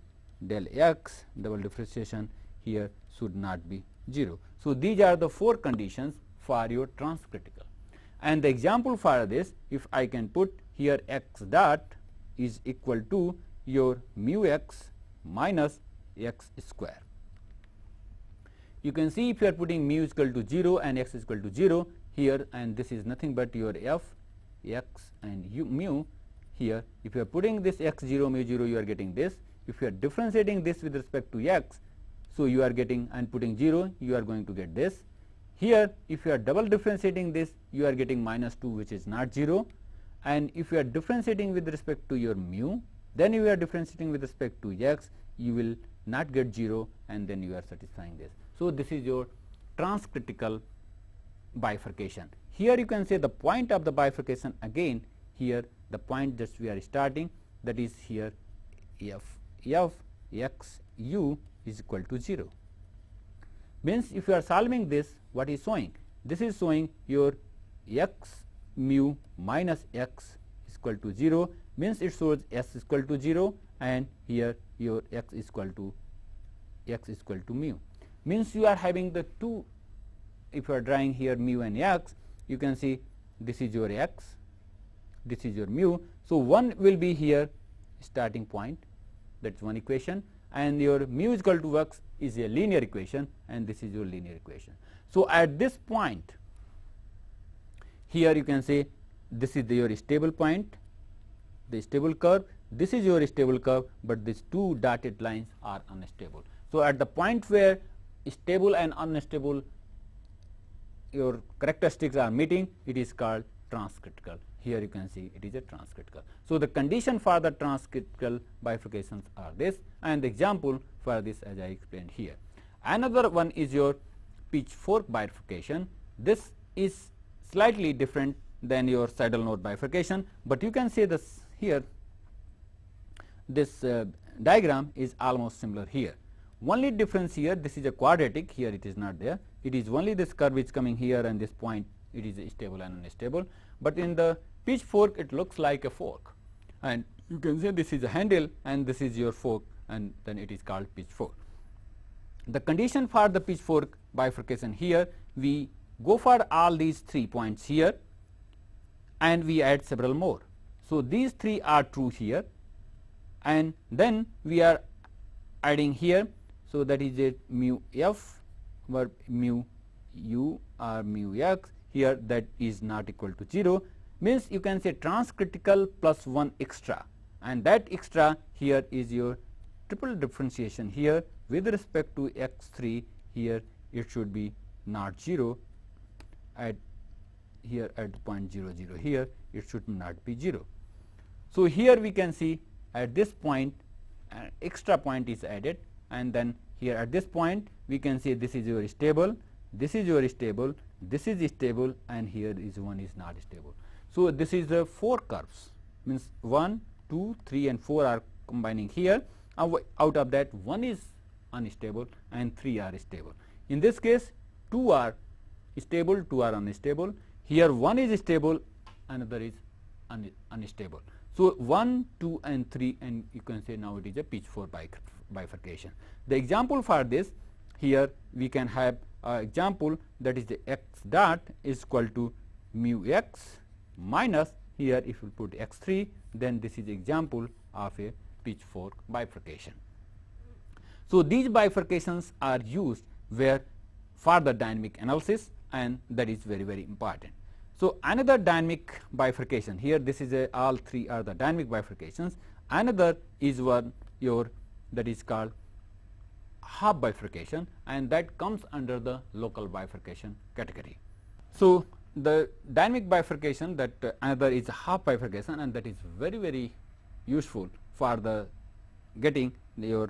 Speaker 1: del x double differentiation here should not be 0. So, these are the 4 conditions for your transcritical, and the example for this, if I can put here x dot is equal to your mu x minus x square. You can see if you are putting mu is equal to 0 and x is equal to 0 here, and this is nothing but your f x and mu here. If you are putting this x 0 mu 0, you are getting this. If you are differentiating this with respect to x, so you are getting and putting 0, you are going to get this. Here if you are double differentiating this, you are getting minus 2, which is not 0, and if you are differentiating with respect to your mu, then you are differentiating with respect to x, you will not get 0, and then you are satisfying this. So, this is your transcritical bifurcation. Here you can say the point of the bifurcation, again here the point just we are starting, that is here f x u is equal to 0. Means if you are solving this, what is showing? This is showing your x mu minus x is equal to 0, means it shows s is equal to 0, and here your x is equal to mu. Means you are having the two, if you are drawing here mu and x, you can see this is your x, this is your mu. So, one will be here starting point, that is one equation, and your mu is equal to x is a linear equation, and this is your linear equation. So, at this point here you can say this is your stable point, the stable curve, this is your stable curve, but these two dotted lines are unstable. So, at the point where stable and unstable your characteristics are meeting, it is called transcritical. Here you can see it is a transcritical. So, the condition for the transcritical bifurcations are this, and the example for this as I explained here. Another one is your pitchfork bifurcation. This is slightly different than your saddle node bifurcation, but you can say this here, this diagram is almost similar here. Only difference here, this is a quadratic, here it is not there. It is only this curve is coming here, and this point it is stable and unstable. But in the pitchfork, it looks like a fork, and you can say this is a handle and this is your fork, and then it is called pitchfork. The condition for the pitchfork bifurcation here, we go for all these 3 points here and we add several more. So, these 3 are true here, and then we are adding here. So, that is a mu f or mu u or mu x here, that is not equal to 0, means you can say transcritical plus 1 extra, and that extra here is your triple differentiation here with respect to x3. Here it should be not 0, at here at point 0 0 here it should not be 0. So, here we can see at this point an extra point is added, and then here at this point we can say this is your stable, this is your stable, this is stable, and here is one is not stable. So, this is the 4 curves, means 1, 2, 3 and 4 are combining here. Out of that, 1 is unstable and 3 are stable. In this case, 2 are stable, 2 are unstable. Here 1 is stable, another is unstable. So, 1, 2 and 3, and you can say now it is a pitchfork bifurcation. The example for this, here we can have example, that is the x dot is equal to mu x minus, here if you put x3, then this is example of a pitchfork bifurcation. So, these bifurcations are used where for the dynamic analysis, and that is very, very important. So, another dynamic bifurcation, here this is a, all 3 are the dynamic bifurcations. Another is one your, that is called Hopf bifurcation, and that comes under the local bifurcation category. So, the dynamic bifurcation, that another is Hopf bifurcation, and that is very, very useful for the getting your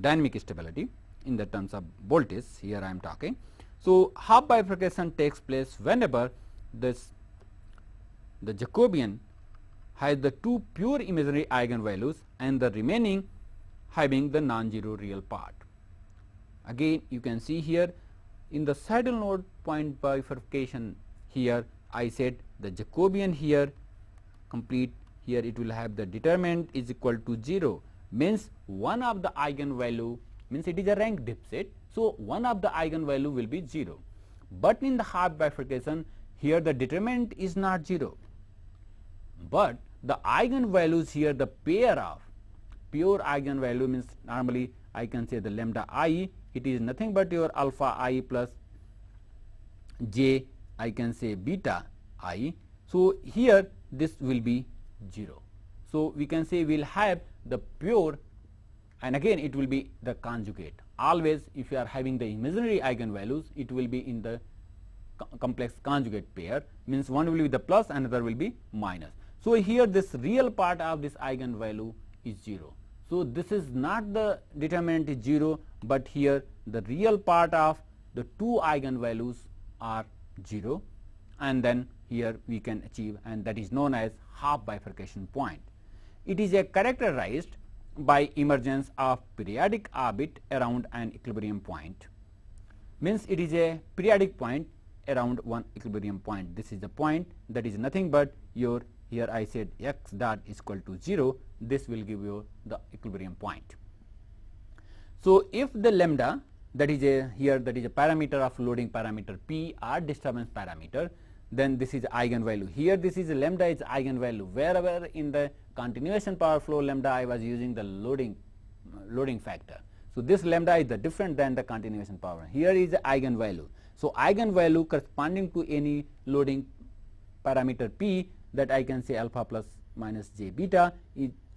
Speaker 1: dynamic stability in the terms of voltage. Here I am talking. So, Hopf bifurcation takes place whenever the Jacobian has the 2 pure imaginary eigenvalues and the remaining having the non-zero real part. Again, you can see here in the saddle node point bifurcation, here I said the Jacobian here complete, here it will have the determinant is equal to 0, means one of the eigenvalue, means it is a rank dipset. So, one of the eigenvalue will be 0, but in the Hopf bifurcation, here the determinant is not 0, but the eigenvalues here, the pair of pure eigenvalue, means normally I can say the lambda I, it is nothing but your alpha I plus j, I can say beta I. So, here this will be 0. So, we can say we will have the pure, and again it will be the conjugate. Always if you are having the imaginary eigenvalues, it will be in the complex conjugate pair, means one will be the plus, another will be minus. So, here this real part of this eigenvalue is 0. So, this is not the determinant is 0, but here the real part of the 2 eigenvalues are 0, and then here we can achieve, and that is known as Hopf bifurcation point. It is characterized by emergence of periodic orbit around an equilibrium point, means it is a periodic point around one equilibrium point. This is the point, that is nothing but your, here I said x dot is equal to 0, this will give you the equilibrium point. So, if the lambda, that is a here, that is a parameter of loading parameter P or disturbance parameter, then this is eigenvalue. Here this is lambda is eigenvalue, wherever in the continuation power flow lambda I was using the loading factor. So, this lambda is the different than the continuation power. Here is the eigenvalue. So, eigenvalue corresponding to any loading parameter P, that I can say alpha plus minus j beta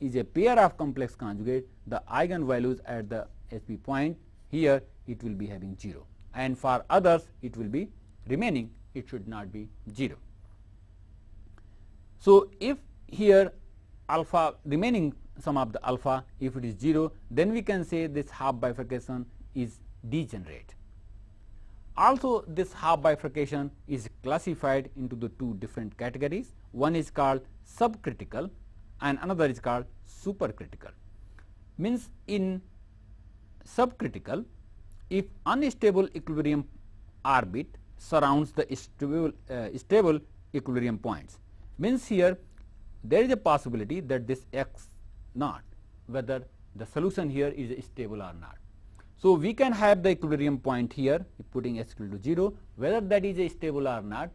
Speaker 1: is a pair of complex conjugate. The eigenvalues at the SP point, here it will be having 0, and for others it will be remaining, it should not be 0. So, if here alpha remaining sum of the alpha, if it is 0, then we can say this Hopf bifurcation is degenerate. Also, this Hopf bifurcation is classified into the 2 different categories. One is called subcritical and another is called supercritical. Means in subcritical, if unstable equilibrium orbit surrounds the stable equilibrium points, means here there is a possibility that this x naught, whether the solution here is stable or not. So, we can have the equilibrium point here putting x equal to 0, whether that is a stable or not.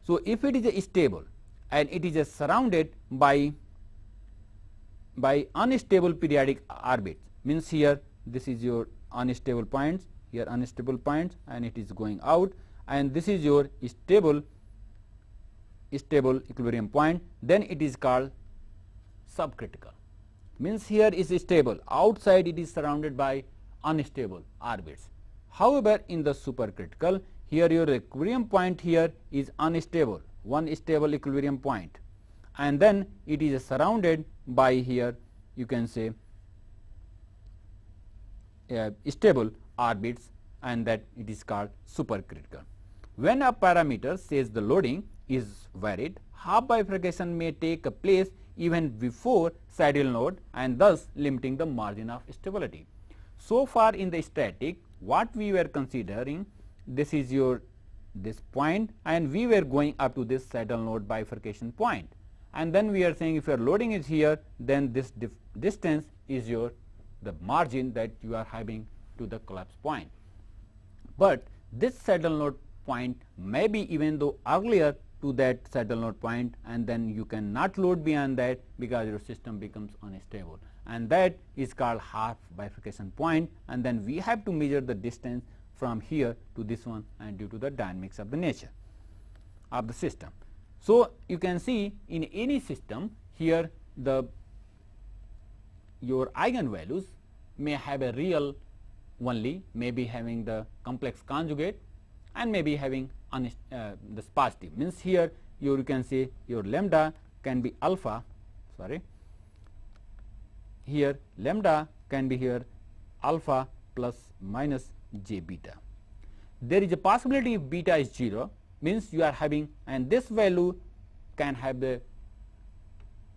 Speaker 1: So, if it is a stable and it is surrounded by unstable periodic orbits, means here this is your unstable points, here unstable points, and it is going out, and this is your stable equilibrium point, then it is called subcritical. Means here is stable, outside it is surrounded by unstable orbits. However, in the supercritical, here your equilibrium point here is unstable, one stable equilibrium point, and then it is surrounded by here you can say stable orbits, and that it is called supercritical. When a parameter says the loading is varied, Hopf bifurcation may take place even before saddle node, and thus limiting the margin of stability. So far in the static, what we were considering, this is your this point, and we were going up to this saddle node bifurcation point, and then we are saying if your loading is here, then this distance is your the margin that you are having to the collapse point. But this saddle node point may be even though earlier to that saddle node point, and then you cannot load beyond that because your system becomes unstable, and that is called Hopf bifurcation point, and then we have to measure the distance from here to this one, and due to the dynamics of the nature of the system. So, you can see in any system here your eigenvalues may have a real only, may be having the complex conjugate, and may be having this positive, means here you can say your lambda can be alpha, here lambda can be here alpha plus minus j beta. There is a possibility if beta is 0, means you are having, and this value can have the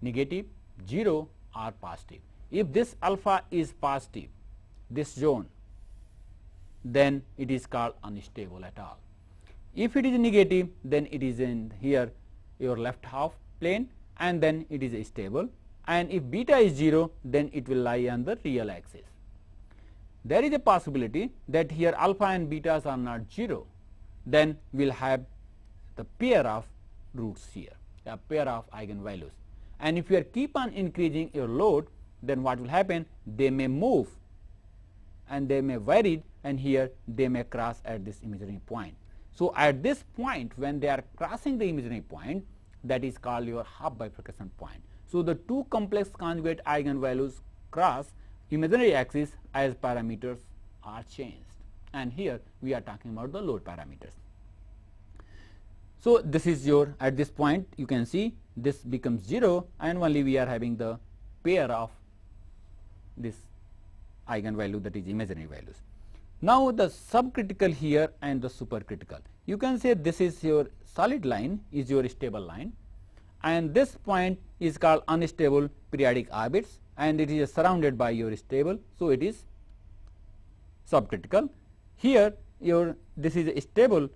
Speaker 1: negative, 0 or positive. If this alpha is positive, this zone, then it is called unstable at all. If it is negative, then it is in here your left half plane, and then it is stable, and if beta is 0, then it will lie on the real axis. There is a possibility that here alpha and betas are not 0, then we will have the pair of roots here, a pair of eigenvalues, and if you are keep on increasing your load, then what will happen, they may move and they may vary, and here they may cross at this imaginary point. So, at this point when they are crossing the imaginary point, that is called your Hopf bifurcation point. So, the two complex conjugate eigenvalues cross imaginary axis as parameters are changed, and here we are talking about the load parameters. So, this is your at this point you can see this becomes 0, and only we are having the pair of this eigenvalue, that is imaginary values. Now, the subcritical here and the supercritical, you can say this is your solid line is your stable line, and this point is called unstable periodic orbits, and it is surrounded by your stable. So, it is subcritical. Here your this is a stable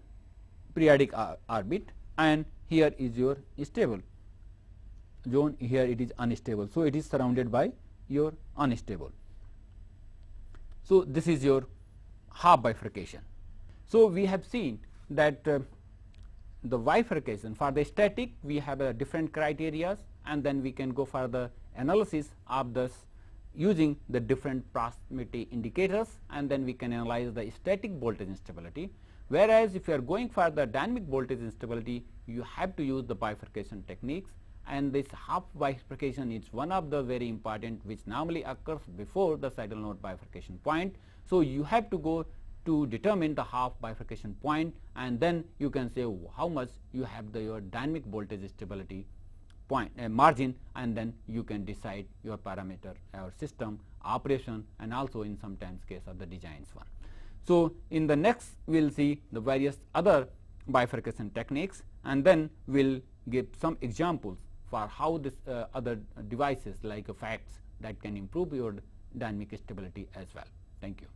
Speaker 1: periodic orbit, and here is your stable zone, here it is unstable. So, it is surrounded by your unstable. So, this is your Hopf bifurcation. So, we have seen that the bifurcation for the static we have different criteria, and then we can go for the analysis of this using the different proximity indicators, and then we can analyze the static voltage instability. Whereas, if you are going for the dynamic voltage instability, you have to use the bifurcation techniques, and this Hopf bifurcation is one of the very important which normally occurs before the saddle node bifurcation point. So, you have to go to determine the Hopf bifurcation point, and then you can say how much you have your dynamic voltage stability point margin, and then you can decide your parameter or system operation, and also in sometimes case of the designs one. So, in the next we will see the various other bifurcation techniques, and then we will give some examples for how this other devices like facts that can improve your dynamic stability as well. Thank you.